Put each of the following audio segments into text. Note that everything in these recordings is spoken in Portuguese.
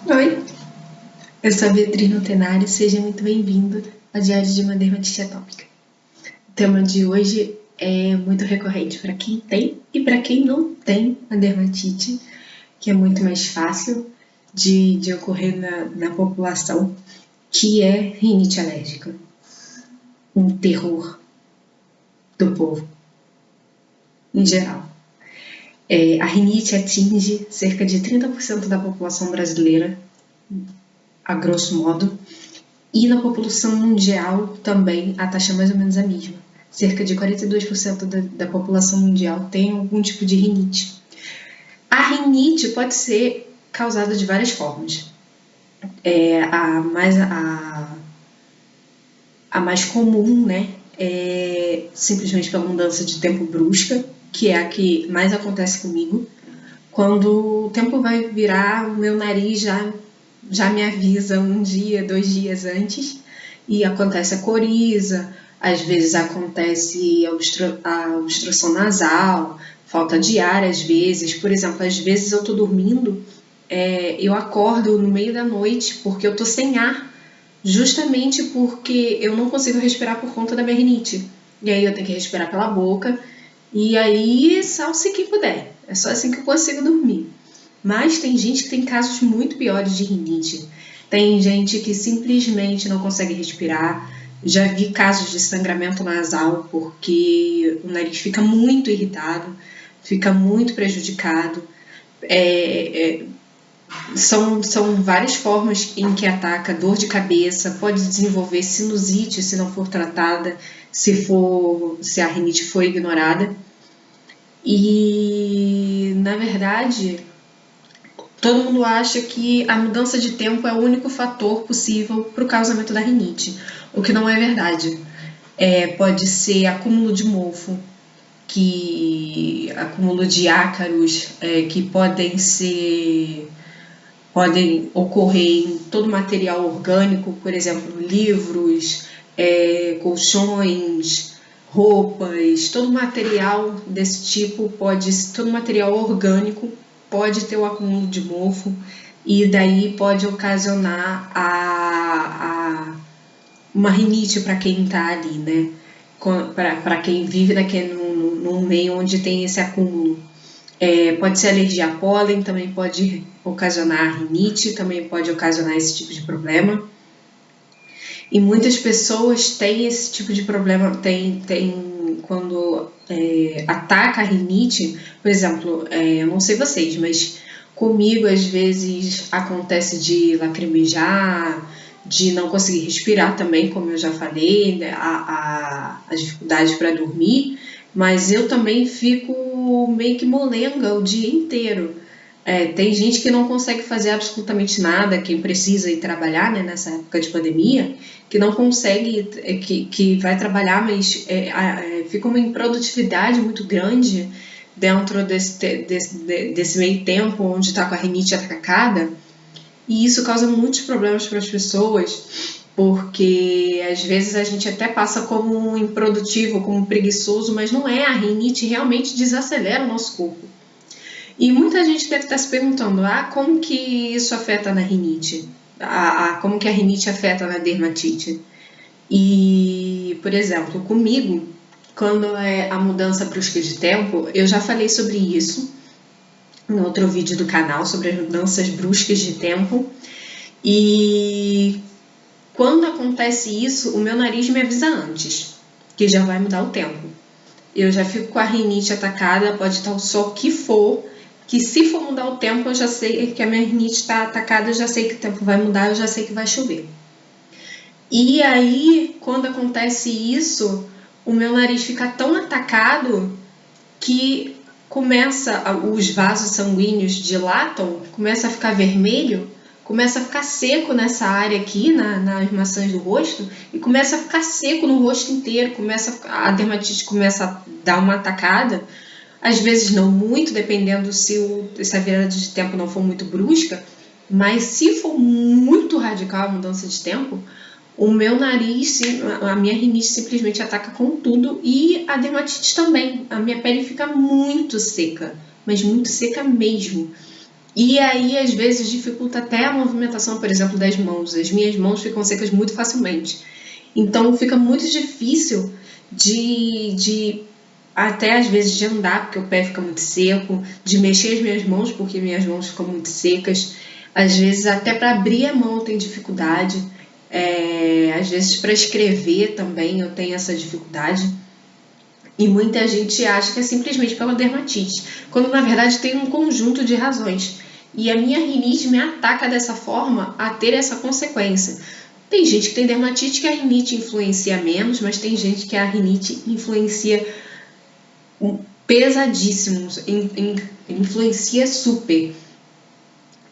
Oi, eu sou a Beatriz Montenari, seja muito bem-vindo ao Diário de uma Dermatite Atópica. O tema de hoje é muito recorrente para quem tem e para quem não tem a dermatite, que é muito mais fácil de ocorrer na população, que é rinite alérgica. Um terror do povo, em geral. A rinite atinge cerca de 30% da população brasileira, a grosso modo, e na população mundial também a taxa é mais ou menos a mesma. Cerca de 42% da população mundial tem algum tipo de rinite. A rinite pode ser causada de várias formas. A mais comum, né, é simplesmente pela mudança de tempo brusca, que é a que mais acontece comigo. Quando o tempo vai virar, o meu nariz já me avisa um dia, 2 dias antes, e acontece a coriza, às vezes acontece a obstrução nasal, falta de ar às vezes. Por exemplo, às vezes eu tô dormindo, eu acordo no meio da noite porque eu tô sem ar, justamente porque eu não consigo respirar por conta da minha rinite. E aí eu tenho que respirar pela boca, e aí salve-se quem puder. É só assim que eu consigo dormir. Mas tem gente que tem casos muito piores de rinite. Tem gente que simplesmente não consegue respirar. Já vi casos de sangramento nasal porque o nariz fica muito irritado, fica muito prejudicado. São várias formas em que ataca. Dor de cabeça, pode desenvolver sinusite se não for tratada, se a rinite for ignorada. E, na verdade, todo mundo acha que a mudança de tempo é o único fator possível para o causamento da rinite, o que não é verdade. Pode ser acúmulo de mofo, acúmulo de ácaros, que podem ocorrer em todo material orgânico, por exemplo, livros, colchões, roupas, todo material desse tipo todo material orgânico pode ter o acúmulo de mofo, e daí pode ocasionar uma rinite para quem está ali, né? Para quem vive num meio onde tem esse acúmulo. Pode ser alergia a pólen, também pode ocasionar rinite, também pode ocasionar esse tipo de problema. E muitas pessoas têm esse tipo de problema, quando ataca a rinite, por exemplo, eu não sei vocês, mas comigo às vezes acontece de lacrimejar, de não conseguir respirar também, como eu já falei, né, as dificuldades para dormir, mas eu também fico meio que molenga o dia inteiro. Tem gente que não consegue fazer absolutamente nada, quem precisa ir trabalhar, né, nessa época de pandemia, que não consegue, que vai trabalhar, mas fica uma improdutividade muito grande dentro desse meio tempo onde está com a rinite atacada, e isso causa muitos problemas para as pessoas, porque às vezes a gente até passa como um improdutivo, como um preguiçoso, mas não é, a rinite realmente desacelera o nosso corpo. E muita gente deve estar se perguntando, como que isso afeta na rinite? Como que a rinite afeta na dermatite? E, por exemplo, comigo, quando é a mudança brusca de tempo, eu já falei sobre isso no outro vídeo do canal, sobre as mudanças bruscas de tempo. E quando acontece isso, o meu nariz me avisa antes, que já vai mudar o tempo. Eu já fico com a rinite atacada, pode estar o sol que for, que se for mudar o tempo, eu já sei que a minha rinite está atacada, eu já sei que o tempo vai mudar, eu já sei que vai chover. E aí, quando acontece isso, o meu nariz fica tão atacado que os vasos sanguíneos dilatam, começa a ficar vermelho, começa a ficar seco nessa área aqui, nas maçãs do rosto, e começa a ficar seco no rosto inteiro, a dermatite começa a dar uma atacada, às vezes não muito, dependendo se a virada de tempo não for muito brusca, mas se for muito radical a mudança de tempo, o meu nariz, a minha rinite simplesmente ataca com tudo, e a dermatite também. A minha pele fica muito seca, mas muito seca mesmo. E aí, às vezes, dificulta até a movimentação, por exemplo, das mãos. As minhas mãos ficam secas muito facilmente. Então, fica muito difícil de até às vezes de andar, porque o pé fica muito seco, de mexer as minhas mãos, porque minhas mãos ficam muito secas. Às vezes, até para abrir a mão eu tenho dificuldade. Às vezes, para escrever também eu tenho essa dificuldade. E muita gente acha que é simplesmente pela dermatite, quando na verdade tem um conjunto de razões. E a minha rinite me ataca dessa forma a ter essa consequência. Tem gente que tem dermatite que a rinite influencia menos, mas tem gente que a rinite influencia pesadíssimo, influencia super.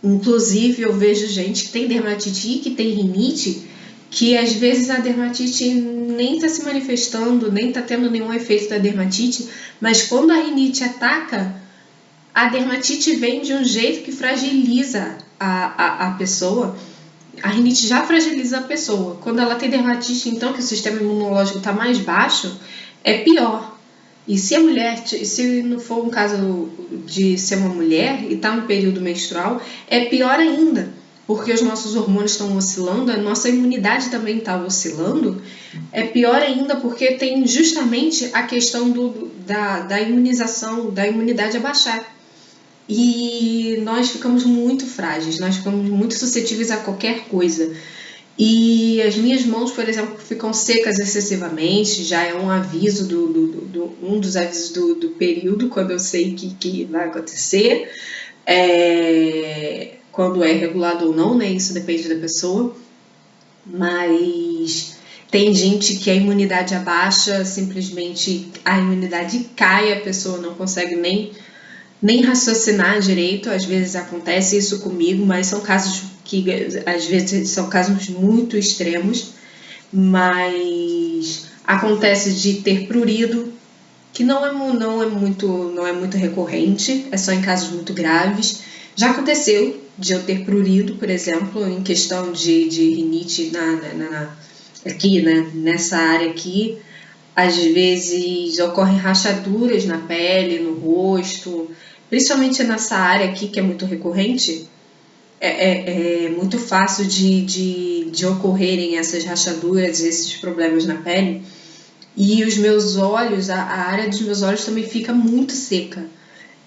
Inclusive eu vejo gente que tem dermatite e que tem rinite, que às vezes a dermatite nem está se manifestando, nem está tendo nenhum efeito da dermatite, mas quando a rinite ataca, a dermatite vem de um jeito que fragiliza a pessoa. A rinite já fragiliza a pessoa. Quando ela tem dermatite, então, que o sistema imunológico está mais baixo, é pior. E se a mulher, se não for um caso de ser uma mulher e está no período menstrual, é pior ainda, porque os nossos hormônios estão oscilando, a nossa imunidade também está oscilando. É pior ainda porque tem justamente a questão da imunização, da imunidade abaixar. E nós ficamos muito frágeis, nós ficamos muito suscetíveis a qualquer coisa. E as minhas mãos, por exemplo, ficam secas excessivamente, já é um aviso, um dos avisos do período, quando eu sei que vai acontecer, quando é regulado ou não, né? Isso depende da pessoa. Mas tem gente que a imunidade abaixa, simplesmente a imunidade cai, a pessoa não consegue nem raciocinar direito. Às vezes acontece isso comigo, mas são casos que às vezes são casos muito extremos, mas acontece de ter prurido, que não é muito recorrente, é só em casos muito graves. Já aconteceu de eu ter prurido, por exemplo, em questão de rinite aqui, né, nessa área aqui. Às vezes ocorrem rachaduras na pele, no rosto, principalmente nessa área aqui que é muito recorrente. É muito fácil de ocorrerem essas rachaduras, esses problemas na pele. E os meus olhos, a área dos meus olhos também fica muito seca.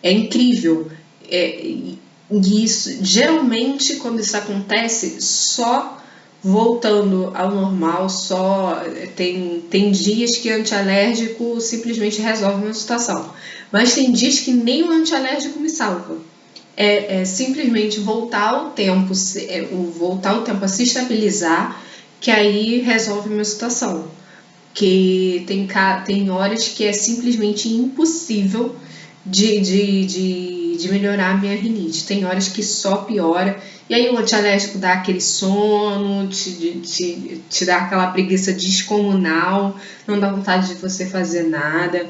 É incrível. E isso, geralmente, quando isso acontece, só voltando ao normal, só tem dias que antialérgico simplesmente resolve uma situação. Mas tem dias que nem o antialérgico me salva. Simplesmente voltar o tempo a se estabilizar, que aí resolve a minha situação. Que tem horas que é simplesmente impossível de melhorar a minha rinite. Tem horas que só piora. E aí o antialérgico dá aquele sono, te dá aquela preguiça descomunal, não dá vontade de você fazer nada.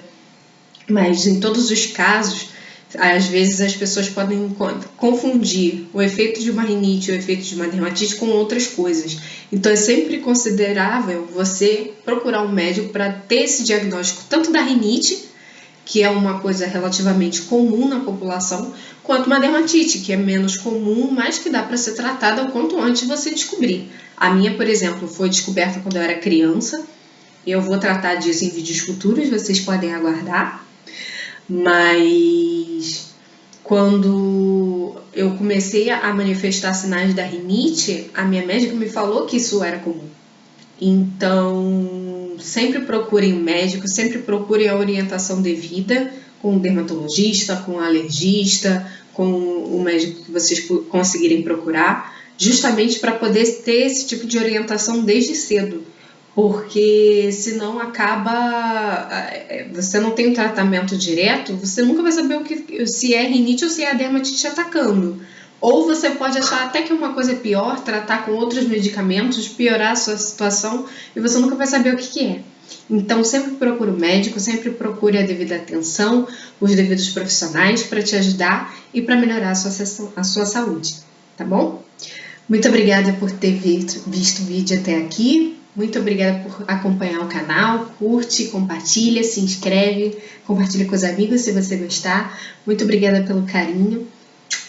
Mas em todos os casos, às vezes as pessoas podem confundir o efeito de uma rinite ou o efeito de uma dermatite com outras coisas. Então é sempre considerável você procurar um médico para ter esse diagnóstico tanto da rinite, que é uma coisa relativamente comum na população, quanto uma dermatite, que é menos comum, mas que dá para ser tratada o quanto antes você descobrir. A minha, por exemplo, foi descoberta quando eu era criança. Eu vou tratar disso em vídeos futuros, vocês podem aguardar. Mas quando eu comecei a manifestar sinais da rinite, a minha médica me falou que isso era comum. Então, sempre procurem um médico, sempre procurem a orientação devida com o dermatologista, com o alergista, com o médico que vocês conseguirem procurar, justamente para poder ter esse tipo de orientação desde cedo. Porque senão você não tem um tratamento direto, você nunca vai saber se é rinite ou se é a dermatite atacando. Ou você pode achar até que é uma coisa pior, tratar com outros medicamentos, piorar a sua situação, e você nunca vai saber o que é. Então sempre procure o médico, sempre procure a devida atenção, os devidos profissionais para te ajudar e para melhorar a sua saúde, tá bom? Muito obrigada por ter visto o vídeo até aqui. Muito obrigada por acompanhar o canal, curte, compartilha, se inscreve, compartilha com os amigos se você gostar. Muito obrigada pelo carinho.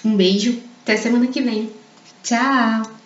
Um beijo, até semana que vem. Tchau!